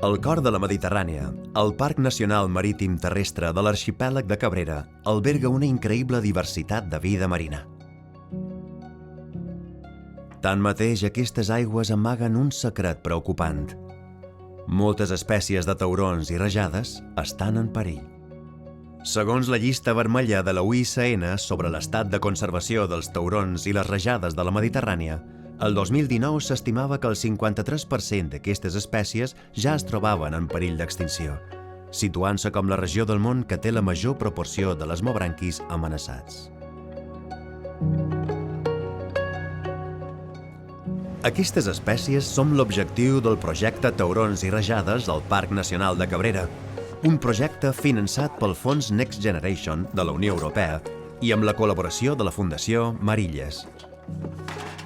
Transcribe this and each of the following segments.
Al cor de la Mediterrània, el Parc Nacional Marítim Terrestre de l'Arxipèlag de Cabrera alberga una increïble diversitat de vida marina. Tanmateix, aquestes aigües amaguen un secret preocupant. Moltes espècies de taurons i rajades estan en perill. Segons la llista vermella de la UICN sobre l'estat de conservació dels taurons i les rajades de la Mediterrània, el 2019 s'estimava que el 53% d'aquestes espècies ja es trobaven en perill d'extinció, situant-se com la regió del món que té la major proporció de lesmobranquis amenaçats. Aquestes espècies són l'objectiu del projecte Taurons i Rajades del Parc Nacional de Cabrera, un projecte finançat pel Fons Next Generation de la Unió Europea i amb la col·laboració de la Fundació Marilles.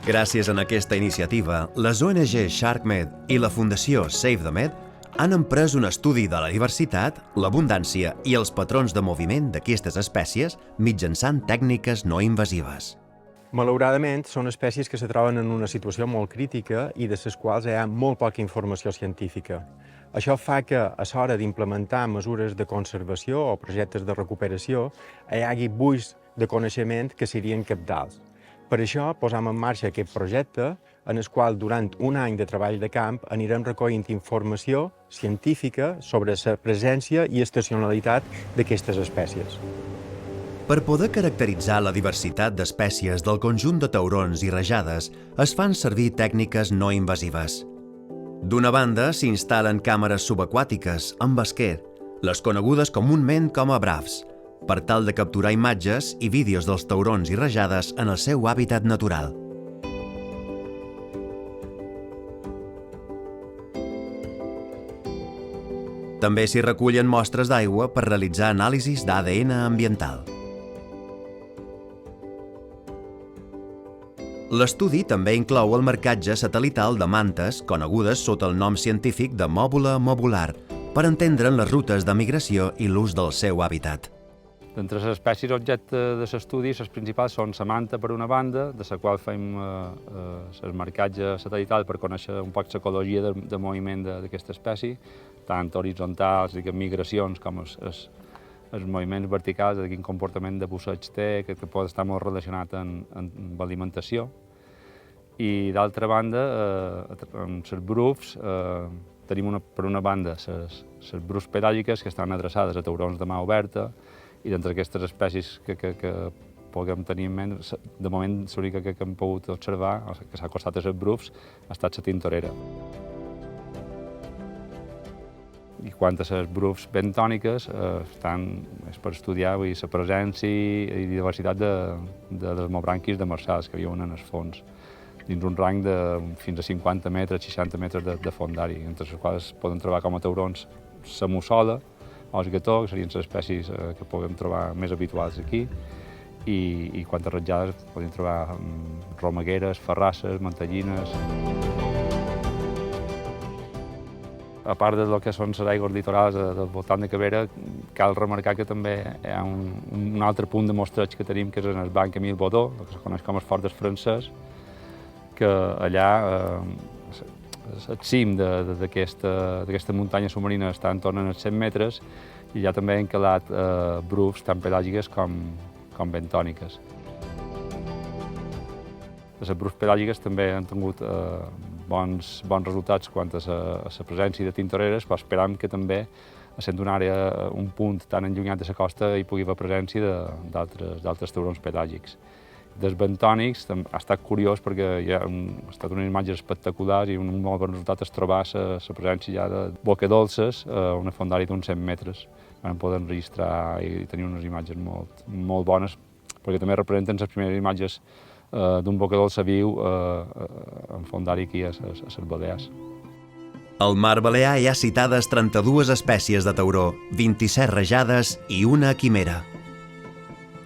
Gràcies a aquesta iniciativa, les ONG SharkMed i la Fundació Save the Med han emprès un estudi de la diversitat, l'abundància i els patrons de moviment d'aquestes espècies mitjançant tècniques no invasives. Malauradament, són espècies que se troben en una situació molt crítica i de les quals hi ha molt poca informació científica. Això fa que, a l'hora d'implementar mesures de conservació o projectes de recuperació, hi hagi buits de coneixement que serien cabdals. Per això posam en marxa aquest projecte, en el qual durant un any de treball de camp anirem recollint informació científica sobre la presència i estacionalitat d'aquestes espècies. Per poder caracteritzar la diversitat d'espècies del conjunt de taurons i rajades, es fan servir tècniques no invasives. D'una banda, s'instal·len càmeres subaquàtiques amb esquer, les conegudes comunament com a BRAVs, per tal de capturar imatges i vídeos dels taurons i rajades en el seu hàbitat natural. També s'hi recullen mostres d'aigua per realitzar anàlisis d'ADN ambiental. L'estudi també inclou el marcatge satelital de mantes, conegudes sota el nom científic de mòbula mobular, per entendre'n les rutes de migració i l'ús del seu hàbitat. D'entre les espècies objecte de l'estudi, les principals són la manta per una banda, de la qual fem el marcatge satelital per conèixer un poc l'ecologia de moviment d'aquesta espècie, tant horitzontals, migracions, com els moviments verticals, de quin comportament de busseig té, que pot estar molt relacionat amb l'alimentació. I d'altra banda, amb les brufs, tenim per una banda les brufs pelàgiques que estan adreçades a taurons de mà oberta, i d'entre aquestes espècies que puguem tenir en ment, de moment l'única que hem pogut observar, que s'ha acostat a les brufs, ha estat la tintorera. I quant a les brufs bentòniques, és per estudiar la presència i diversitat de desmobranquis demersals que viuen en els fons, dins un rang de fins a 50 metres, 60 metres de fondari, entre les quals poden trobar com a taurons la mussola, o el gató, que serien les espècies que podem trobar més habituals aquí, i quant a ratjades podem trobar romegueres, ferrasses, mantellines. A part del que són les aigües litorals del voltant de Cabrera, cal remarcar que també hi ha un altre punt de mostreig que tenim, que és en el banc Emile Baudot, el que es coneix com el Fort del Francès, que allà el cim d'aquesta muntanya submarina està en torn als 100 metres i allà també han calat brufs tant pelàgiques com bentòniques. Les brufs pelàgiques també han tingut bons resultats quant a la presència de tintoreres, però esperam que també, sent una àrea, un punt tan enllunyat de la costa, hi pugui haver presència d'altres taurons pelàgics. Dels bentònics ha estat curiós perquè ha estat unes imatges espectaculars i un molt bon resultat és trobar la presència ja de bocadolces a una fondària d'uns 100 metres. Vam poder enregistrar i tenir unes imatges molt bones, perquè també representen les primeres imatges d'un bocadolce viu en fondari aquí a les Balears. Al mar Balear hi ha citades 32 espècies de tauró, 27 rajades i una quimera.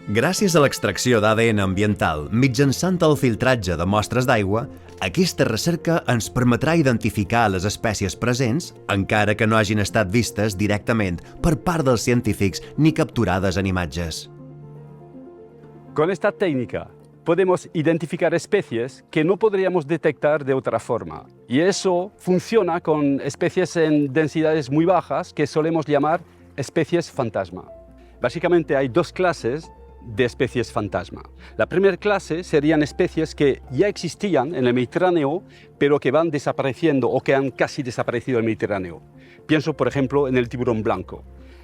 Gràcies a l'extracció d'ADN ambiental mitjançant el filtratge de mostres d'aigua, aquesta recerca ens permetrà identificar les espècies presents, encara que no hagin estat vistes directament per part dels científics ni capturades en imatges. Con esta técnica podemos identificar especies que no podríamos detectar de otra forma. Y eso funciona con especies en densidades muy bajas que solemos llamar especies fantasma. Básicamente hay dos clases de especies fantasma. La primera clase serían especies que ya existían en el Mediterráneo, pero que van desapareciendo o que han casi desaparecido del Mediterráneo. Pienso, por ejemplo, en el tiburón blanco.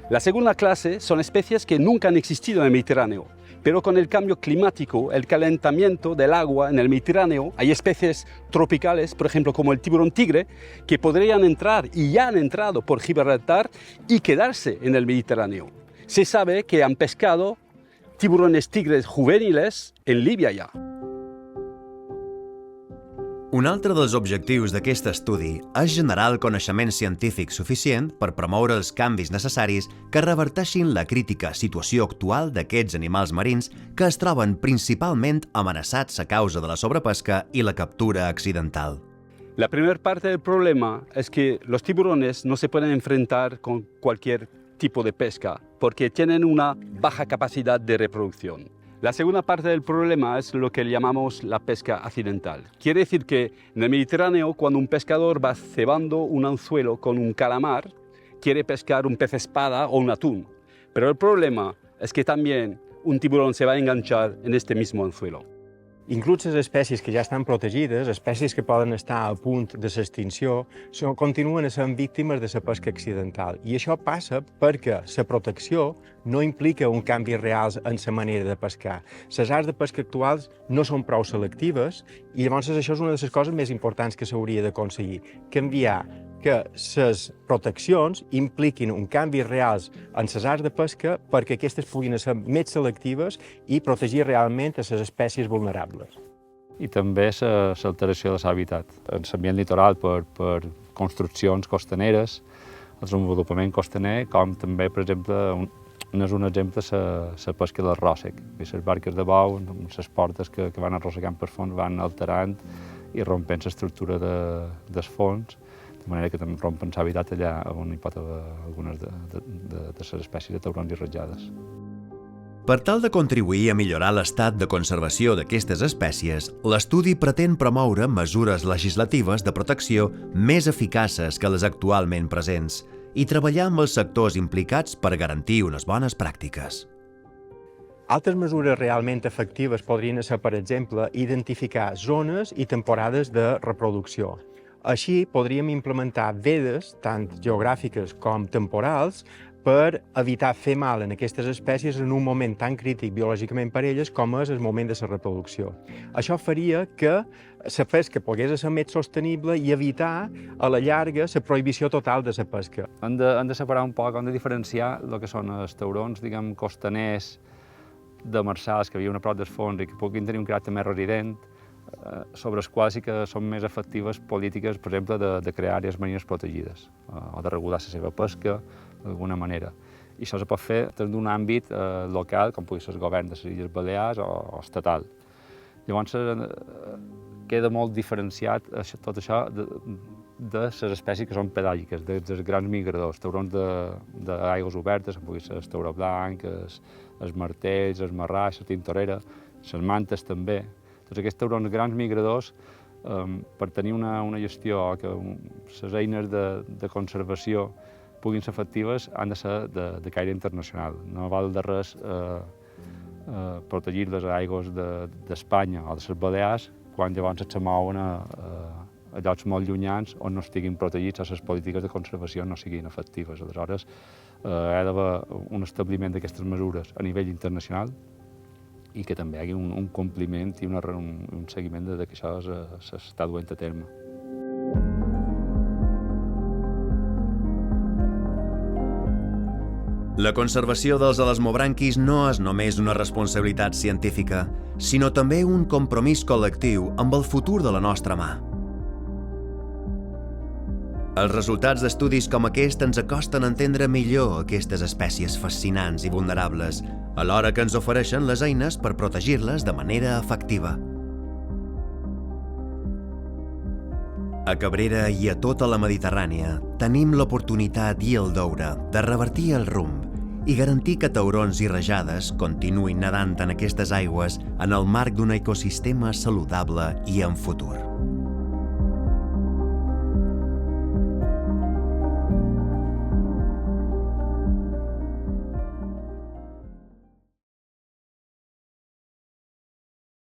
La segunda clase son especies que nunca han existido en el Mediterráneo, pero con el cambio climático, el calentamiento del agua en el Mediterráneo, hay especies tropicales, por ejemplo, como el tiburón tigre, que podrían entrar y ya han entrado por Gibraltar y quedarse en el Mediterráneo. Se sabe que han pescado tiburones tigres juveniles en Líbia ja. Un altre dels objectius d'aquest estudi és generar el coneixement científic suficient per promoure els canvis necessaris que reverteixin la crítica situació actual d'aquests animals marins que es troben principalment amenaçats a causa de la sobrepesca i la captura accidental. La primera parte del problema es que los tiburones no se pueden enfrentar con cualquier tipo de pesca porque tienen una baja capacidad de reproducción. La segunda parte del problema es lo que llamamos la pesca accidental. Quiere decir que en el Mediterráneo, cuando un pescador va cebando un anzuelo con un calamar, quiere pescar un pez espada o un atún. Pero el problema es que también un tiburón se va a enganchar en este mismo anzuelo. Inclús les espècies que ja estan protegides, espècies que poden estar a punt de l'extinció, continuen sent víctimes de la pesca accidental. I això passa perquè la protecció no implica un canvi real en la manera de pescar. Les arts de pesca actuals no són prou selectives i llavors això és una de les coses més importants que s'hauria d'aconseguir. Canviar que les proteccions impliquin un canvi reals en les arts de pesca perquè aquestes puguin ser més selectives i protegir realment a les espècies vulnerables. I també l'alteració de l'hàbitat. En l'ambient litoral per construccions costaneres, el desenvolupament costaner, com també, per exemple, és un exemple la pesca del ròssec. Les barques de bou, les portes que van arrossegant per fons, van alterant i rompent l'estructura dels fons, de manera que també rompen l'hàbitat allà on hi pot haver algunes de les espècies de taurons i ratllades. Per tal de contribuir a millorar l'estat de conservació d'aquestes espècies, l'estudi pretén promoure mesures legislatives de protecció més eficaces que les actualment presents i treballar amb els sectors implicats per garantir unes bones pràctiques. Altres mesures realment efectives podrien ser, per exemple, identificar zones i temporades de reproducció. Així, podríem implementar vedes, tant geogràfiques com temporals, per evitar fer mal en aquestes espècies en un moment tan crític biològicament per elles com és el moment de la reproducció. Això faria que la pesca pogués ser més sostenible i evitar, a la llarga, la prohibició total de la pesca. Hem de separar un poc, hem de diferenciar el que són els taurons, diguem, costaners, demersals, que viuen a prop del fons i que puguin tenir un caràcter més resident, sobre els quals sí que són més efectives polítiques, per exemple, de crear àrees marines protegides o de regular la seva pesca d'alguna manera. I això se pot fer des d'un àmbit local, com pugui ser el govern de les Illes Balears o estatal. Llavors, queda molt diferenciat tot això de les espècies que són pelàgiques, dels grans migradors, taurons d'aigües obertes, com pugui ser el tauró blanc, els martells, els marràs, la tintorera, les mantes també. Tots aquests taurons grans migradors, per tenir una gestió, que les eines de conservació puguin ser efectives, han de ser de caire internacional. No val de res protegir les aigües d'Espanya o de les Balears quan llavors se mouen a llocs molt llunyans on no estiguin protegits o les polítiques de conservació no siguin efectives. Aleshores, hi ha d'haver un establiment d'aquestes mesures a nivell internacional i que també hi hagi un compliment i un seguiment de que això s'està duent a terme. La conservació dels elasmobranquis no és només una responsabilitat científica, sinó també un compromís col·lectiu amb el futur de la nostra mà. Els resultats d'estudis com aquest ens acosten a entendre millor aquestes espècies fascinants i vulnerables, alhora que ens ofereixen les eines per protegir-les de manera efectiva. A Cabrera i a tota la Mediterrània tenim l'oportunitat i el deure de revertir el rumb i garantir que taurons i rajades continuïn nedant en aquestes aigües en el marc d'un ecosistema saludable i en futur.